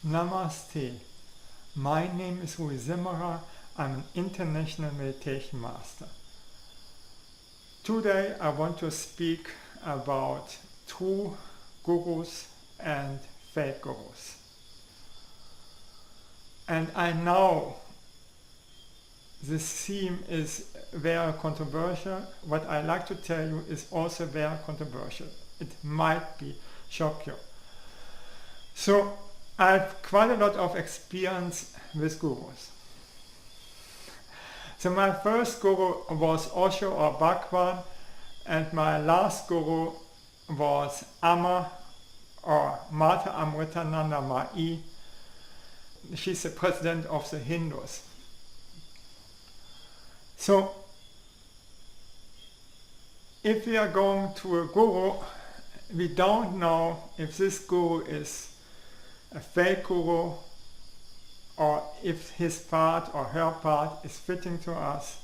Namaste. My name is Rui Zimmerer. I'm an international meditation master. Today I want to speak about true gurus and fake gurus. And I know this theme is very controversial. What I like to tell you is also very controversial. It might be shock you. So I have quite a lot of experience with gurus. So my first guru was Osho or Bhagwan, and my last guru was Amma or Mata Amritananda Mai. She's the president of the Hindus. So if we are going to a guru, we don't know if this guru is a fake guru or if his part or her part is fitting to us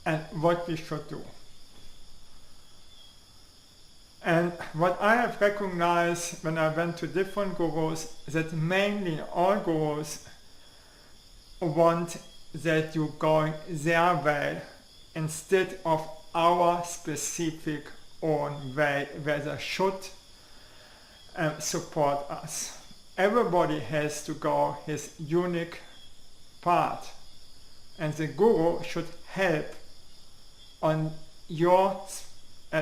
and what we should do. And what I have recognized when I went to different gurus, that mainly all gurus want that you going their way instead of our specific own way where they should support us. Everybody has to go his unique part, and the guru should help on your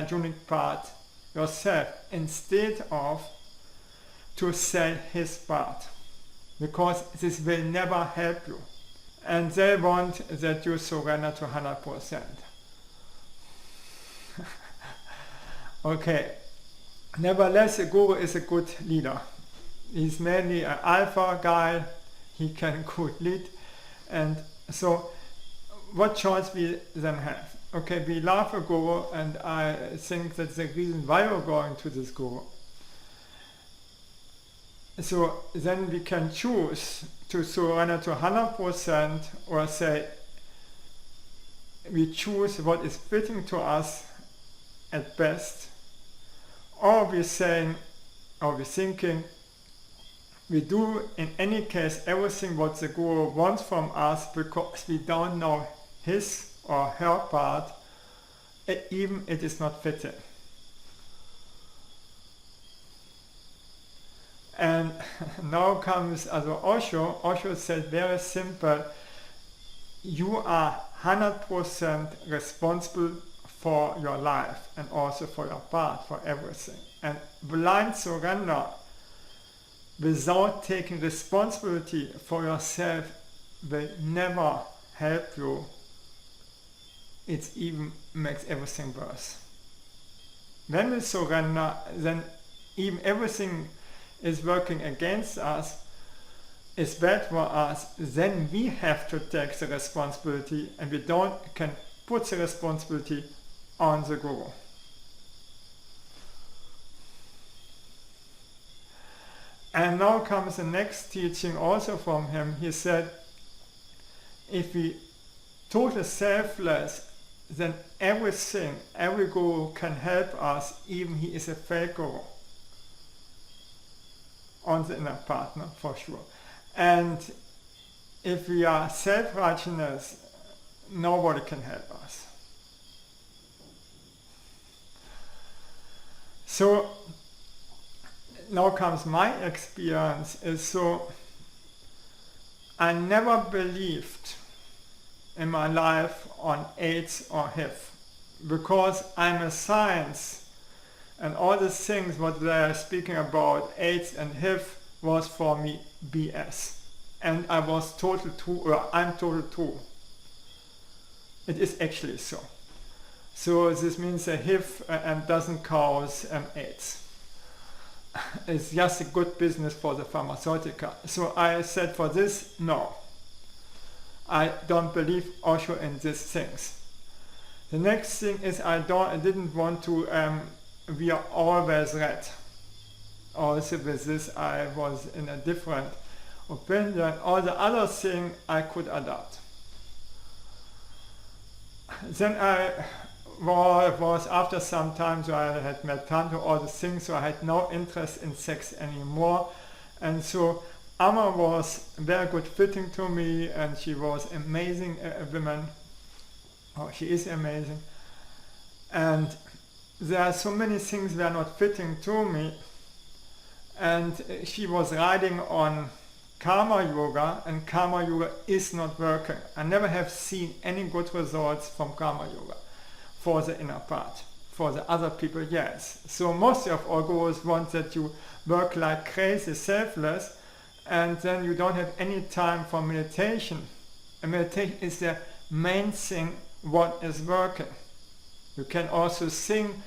unique part yourself instead of to sell his part, because this will never help you, and they want that you surrender to 100%. Okay. Nevertheless, the guru is a good leader. He's mainly an alpha guy, he can good lead, and so what choice we then have? Okay, we love a guru, and I think that's the reason why we're going to this guru. So then we can choose to surrender to 100% or say we choose what is fitting to us at best. Or we're saying, or we're thinking, we do in any case everything what the guru wants from us because we don't know his or her part, even it is not fitting. And now comes Osho. Osho said very simple, you are 100% responsible for your life and also for your part, for everything. And blind surrender without taking responsibility for yourself will never help you. It even makes everything worse. When we surrender, then even everything is working against us, is bad for us, then we have to take the responsibility, and we can put the responsibility on the guru. And now comes the next teaching also from him. He said, if we totally selfless, then everything, every guru can help us, even he is a fake guru. On the inner partner, for sure. And if we are self-righteousness, nobody can help us. So now comes my experience. So I never believed in my life on AIDS or HIV, because I'm a science, and all the things what they are speaking about AIDS and HIV was for me BS, and I was total true, or I'm total true. It is actually so. So this means that HIV doesn't cause AIDS. It's just a good business for the pharmaceutical. So I said for this, no. I don't believe Osho in these things. The next thing is I didn't want to we are always right. Also with this I was in a different opinion. All the other thing I could adapt. Then I was after some time, so I had met Tanto, all the things, so I had no interest in sex anymore. And so Amma was very good fitting to me, and she was amazing woman. Oh, she is amazing. And there are so many things that are not fitting to me. And she was riding on karma yoga, and karma yoga is not working. I never have seen any good results from karma yoga for the inner part. For the other people, yes. So most of our gurus want that you work like crazy, selfless, and then you don't have any time for meditation. And meditation is the main thing what is working. You can also sing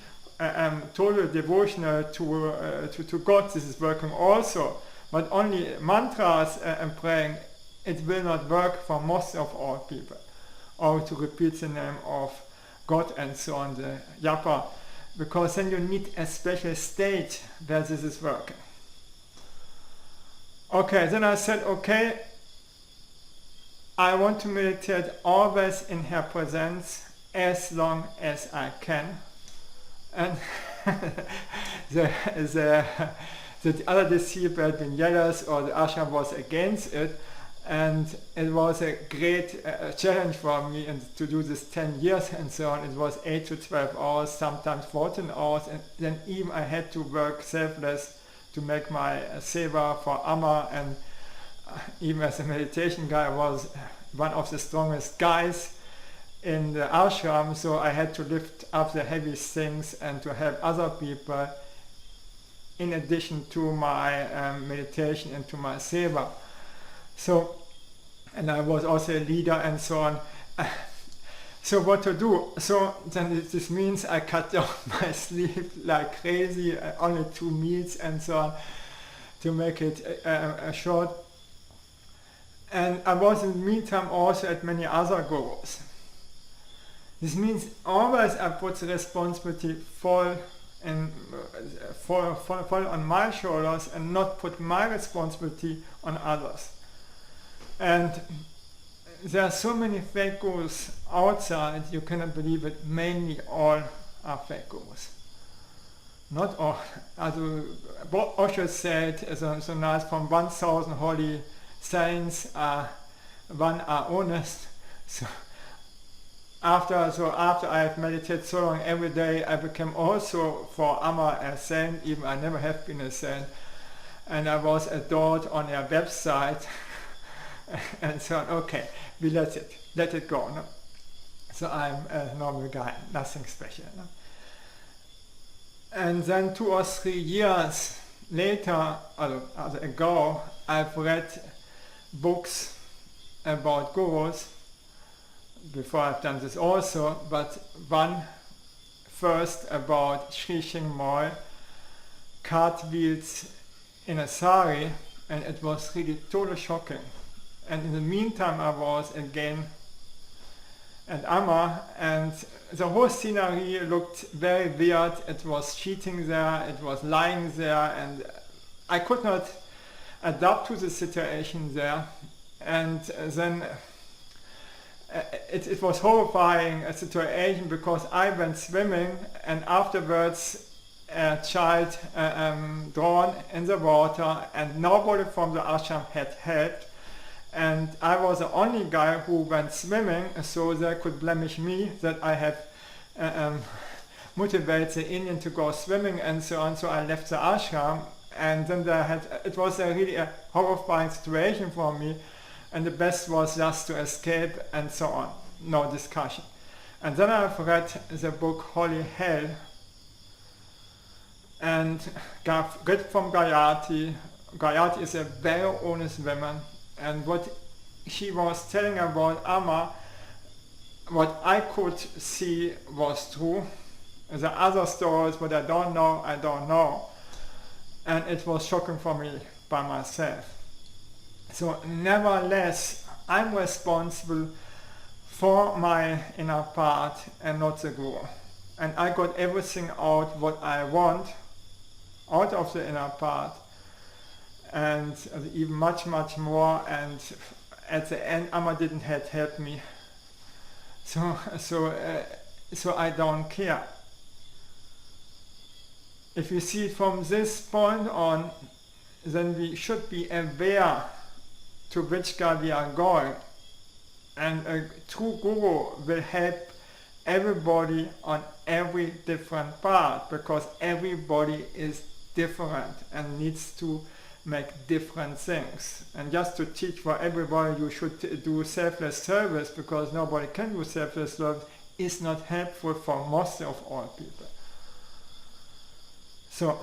total devotional to God. This is working also. But only mantras and praying, it will not work for most of all people. Or to repeat the name of God and so on, the yapa, because then you need a special state where this is working. Okay, then I said, okay, I want to meditate always in her presence as long as I can. And the other disciple had been jealous, or the ashram was against it, and it was a great challenge for me to do this 10 years and so on. It was 8 to 12 hours, sometimes 14 hours, and then even I had to work selfless to make my seva for Amma, and even as a meditation guy, I was one of the strongest guys in the ashram, so I had to lift up the heavy things and to help other people in addition to my meditation and to my seva. So, and I was also a leader and so on. So what to do? So then this means I cut down my sleep like crazy, only 2 meals and so on, to make it short. And I was in the meantime also at many other gurus. This means always I put the responsibility full on my shoulders and not put my responsibility on others. And there are so many fake gurus outside, you cannot believe it. Mainly all are fake gurus. Not all. Osho said, so nice, from 1,000 holy saints, one are honest. So after I have meditated so long every day, I became also for Amma a saint, even I never have been a saint. And I was adored on their website and so on. Okay, we let it go. No? So I'm a normal guy, nothing special. No? And then 2 or 3 years later, ago, I've read books about gurus. Before I've done this also, but one first about Sri Chingmoy, cartwheels in a sari, and it was really totally shocking. And in the meantime I was again at Amma, and the whole scenery looked very weird. It was cheating there, it was lying there, and I could not adapt to the situation there. And then it was horrifying a situation, because I went swimming and afterwards a child drawn in the water, and nobody from the ashram had helped, and I was the only guy who went swimming, so they could blemish me that I have motivated the Indian to go swimming and so on. So I left the ashram, and then it was really a horrifying situation for me. And the best was just to escape and so on, no discussion. And then I've read the book Holy Hell, and read from Gayatri. Gayatri is a very honest woman, and what she was telling about Amma, what I could see was true. The other stories, what I don't know. And it was shocking for me by myself. So nevertheless, I'm responsible for my inner part and not the guru. And I got everything out what I want out of the inner part, and even much more, and at the end Amma didn't help me. So I don't care. If you see it from this point on, then we should be aware to which guy we are going. And a true guru will help everybody on every different part, because everybody is different and needs to make different things. And just to teach for everybody you should do selfless service because nobody can do selfless service is not helpful for most of all people. So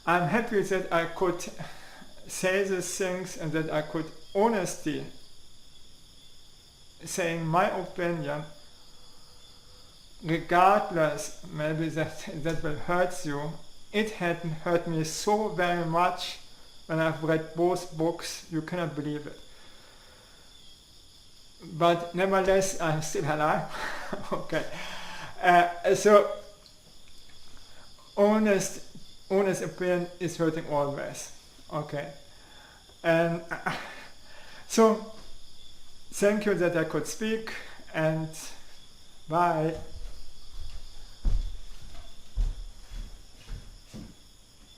I'm happy that I could say these things and that I could honestly saying my opinion, regardless, maybe that will hurt you. It hadn't hurt me so very much when I've read both books, you cannot believe it. But nevertheless, I'm still alive. Okay. So honest opinion is hurting always. Okay. And so thank you that I could speak, and bye.